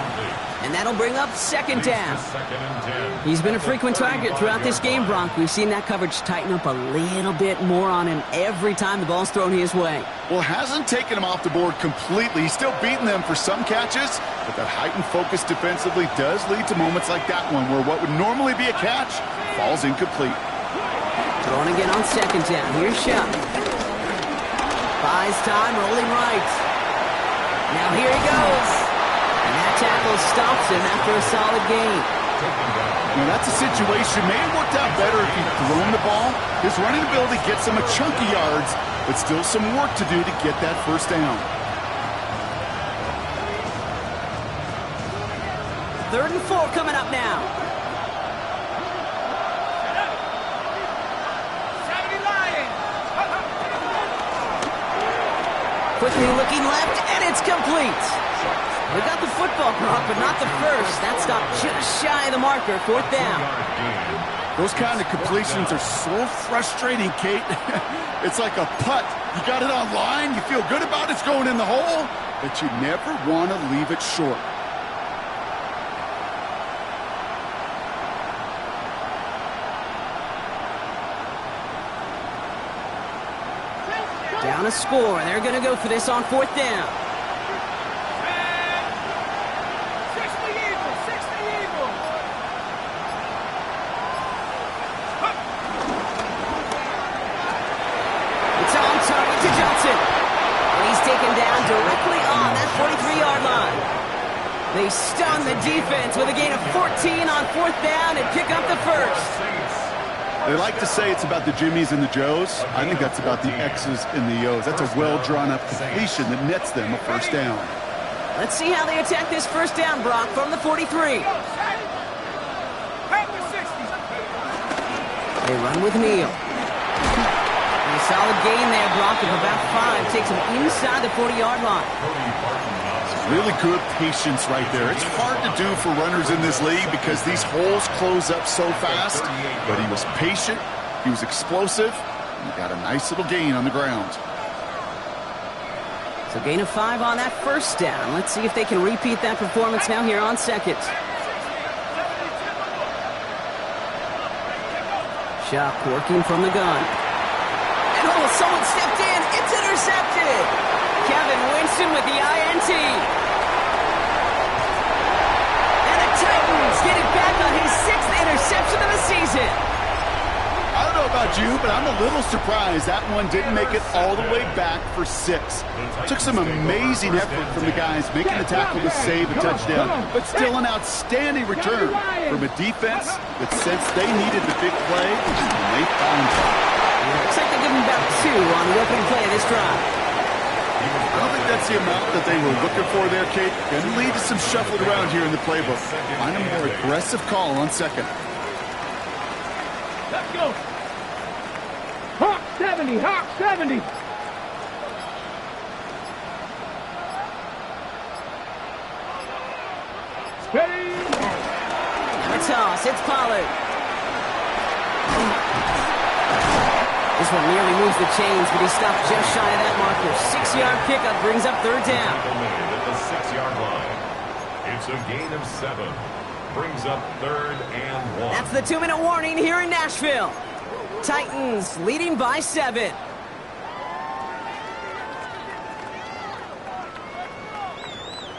And that'll bring up 2nd down. He's been a frequent target throughout this game, Bronk. We've seen that coverage tighten up a little bit more on him every time the ball's thrown his way. Well, hasn't taken him off the board completely. He's still beating them for some catches, but that heightened focus defensively does lead to moments like that one where what would normally be a catch falls incomplete. Throwing again on 2nd down. Here's Shuck. Buys time, rolling right. Now here he goes. And that tackle stops him after a solid gain. Now that's a situation. May have worked out better if he'd thrown the ball. His running ability gets him a chunky yards, but still some work to do to get that 1st down. 3rd and 4 coming up now. Quickly looking left, and it's complete. We got the football, Brock, but not the first. That stopped just shy of the marker. 4th down. Those kind of completions are so frustrating, Kate. It's like a putt. You got it on line, you feel good about it's going in the hole, but you never want to leave it short. Down a score. They're going to go for this on 4th down. It's on target to Johnson. And he's taken down directly on that 43-yard line. They stun the defense with a gain of 14 on 4th down and pick up the first. They like to say it's about the Jimmies and the Joes. I think that's about the X's and the O's. That's a well-drawn-up completion that nets them a 1st down. Let's see how they attack this 1st down, Brock, from the 43. They run with Neal. And a solid gain there, Brock, of about 5. Takes him inside the 40-yard line. Really good patience right there. It's hard to do for runners in this league because these holes close up so fast. But he was patient, he was explosive, and he got a nice little gain on the ground. So gain of 5 on that 1st down. Let's see if they can repeat that performance now here on 2nd. Chuck working from the gun. And oh, someone stepped in. It's intercepted. Kevin Winston with the INT. And the Titans get it back on his 6th interception of the season. I don't know about you, but I'm a little surprised that one didn't make it all the way back for 6. Took some amazing effort from the guys making the tackle to save a touchdown, but still an outstanding return from a defense that sensed they needed the big play, and they found it. Looks like they're giving about 2 on the opening play of this drive. I don't think that's the amount that they were looking for there, Kate. Going to lead to some shuffling around here in the playbook. Find a more aggressive call on 2nd. Let's go. Hawk 70, Hawk 70. Ready. Now a toss. It's Pollard. This one nearly moves the chains, but he stopped just shy of that marker. 6-yard pickup brings up 3rd down. At the 6-yard line. It's a gain of 7. Brings up 3rd and 1. That's the 2-minute warning here in Nashville. Titans leading by 7.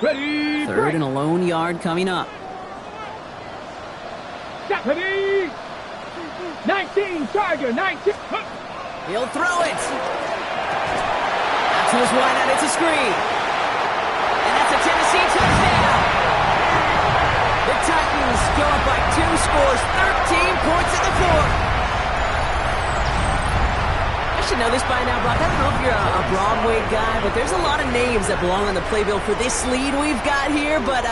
Ready. 3rd and a lone yard coming up. Ready. 19, Tiger, 19. He'll throw it. Out to his wide out, it's a screen. And that's a Tennessee touchdown. The Titans go up by 2 scores, 13 points in the 4th. I should know this by now, Brock. I don't know if you're a Broadway guy, but there's a lot of names that belong on the playbill for this lead we've got here, but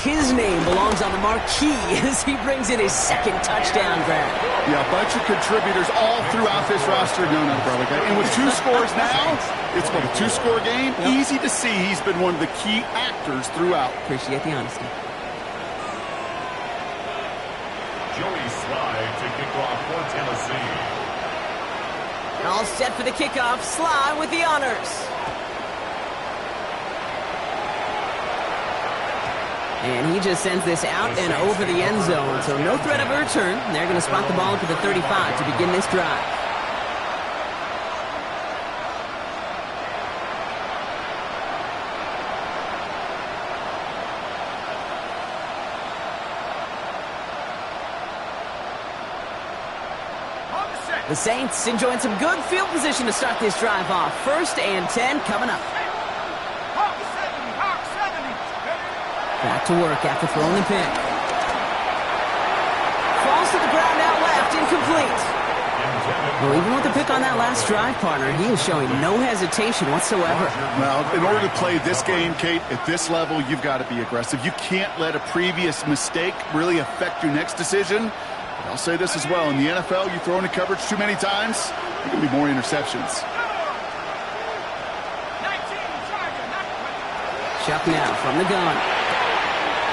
his name belongs on the marquee as he brings in his 2nd touchdown grab. Yeah, a bunch of contributors all throughout this roster. No, not a Broadway guy. And with 2 scores now, it's what, a 2-score game? Yep. Easy to see he's been one of the key actors throughout. Appreciate the honesty. Joey Slye to kick off for Tennessee. All set for the kickoff. Slye with the honors. And he just sends this out and over the end zone, so no threat of a return. They're going to spot the ball to the 35 to begin this drive. The Saints enjoying some good field position to start this drive off. 1st and 10 coming up. Back to work after throwing the pick. Falls to the ground out left, incomplete. Well, even with the pick on that last drive, partner, he is showing no hesitation whatsoever. Well, in order to play this game, Kate, at this level, you've got to be aggressive. You can't let a previous mistake really affect your next decision. I'll say this as well. In the NFL, you throw into coverage too many times, there can be more interceptions. Chuck now from the gun.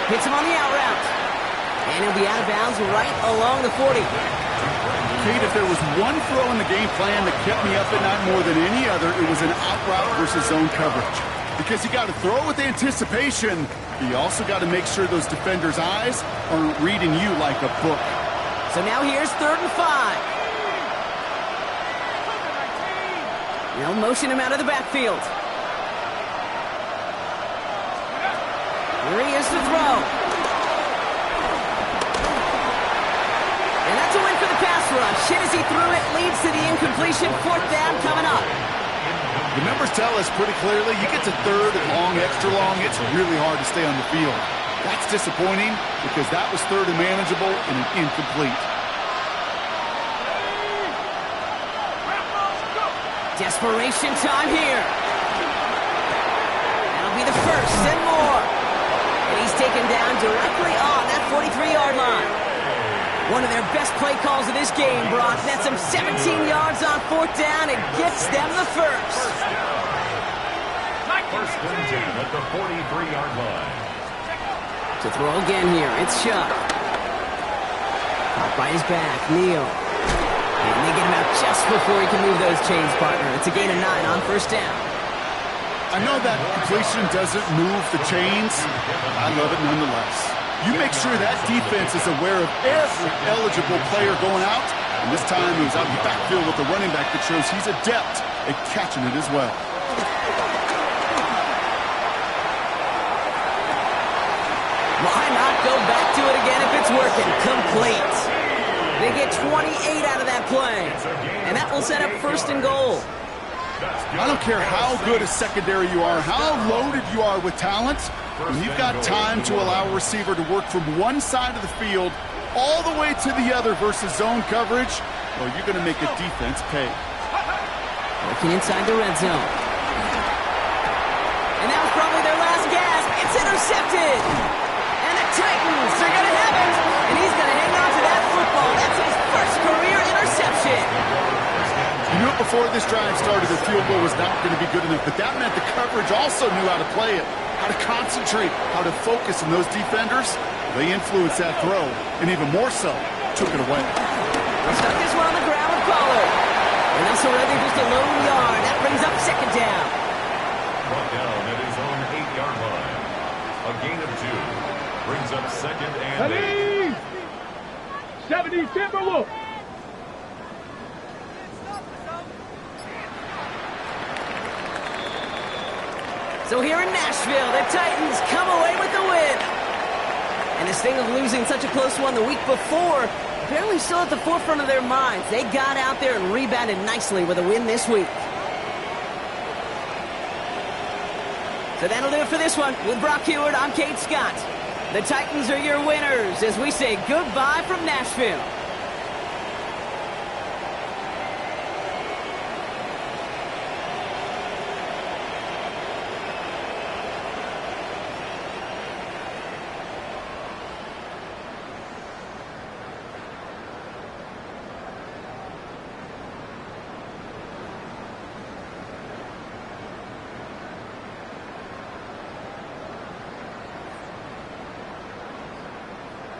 Hits him on the out route. And he'll be out of bounds right along the 40. Kate, if there was one throw in the game plan that kept me up at night more than any other, it was an out route versus zone coverage. Because you got to throw with anticipation, but you also got to make sure those defenders' eyes aren't reading you like a book. So now here's 3rd and 5. They'll motion him out of the backfield. Here he is to throw. And that's a win for the pass rush. Hit as he threw it, leads to the incompletion. 4th down coming up. The numbers tell us pretty clearly, you get to 3rd and long, extra long, it's really hard to stay on the field. That's disappointing because that was 3rd and manageable and an incomplete. Desperation time here. That'll be the 1st and more. And he's taken down directly on that 43-yard line. One of their best play calls of this game, Brock. Nets them 17 yards on 4th down and gets them the 1st. 1st and 10 at the 43-yard line. To throw again here, it's Chuck. Caught by his back, Neal. And they get him out just before he can move those chains, partner. It's a gain of 9 on 1st down. I know that completion doesn't move the chains. I love it nonetheless. You make sure that defense is aware of every eligible player going out, And this time he was out in the backfield with the running back that shows he's adept at catching it as well. Why not go back to it again if it's working? Complete. They get 28 out of that play. And that will set up 1st and goal. I don't care how good a secondary you are, how loaded you are with talent, when you've got time to allow a receiver to work from one side of the field all the way to the other versus zone coverage, well, you're going to make a defense pay. Looking inside the red zone. And that was probably their last gasp. It's intercepted. And the Titans are going to have it. And he's going to hang on to that football. That's his first career interception. You knew it before this drive started that field goal was not going to be good enough, but that meant the coverage also knew how to play it, how to concentrate, how to focus, and those defenders, they influenced that throw, and even more so, took it away. They stuck this one on the ground with Pollard. And also ready just a lone yard. That brings up 2nd down. Brought down at his own 8-yard line. A gain of 2 brings up 2nd and 8. 70 Timberwolves. So here in Nashville, the Titans come away with the win. And this thing of losing such a close one the week before, apparently still at the forefront of their minds. They got out there and rebounded nicely with a win this week. So that'll do it for this one. With Brock Heward, I'm Kate Scott. The Titans are your winners as we say goodbye from Nashville.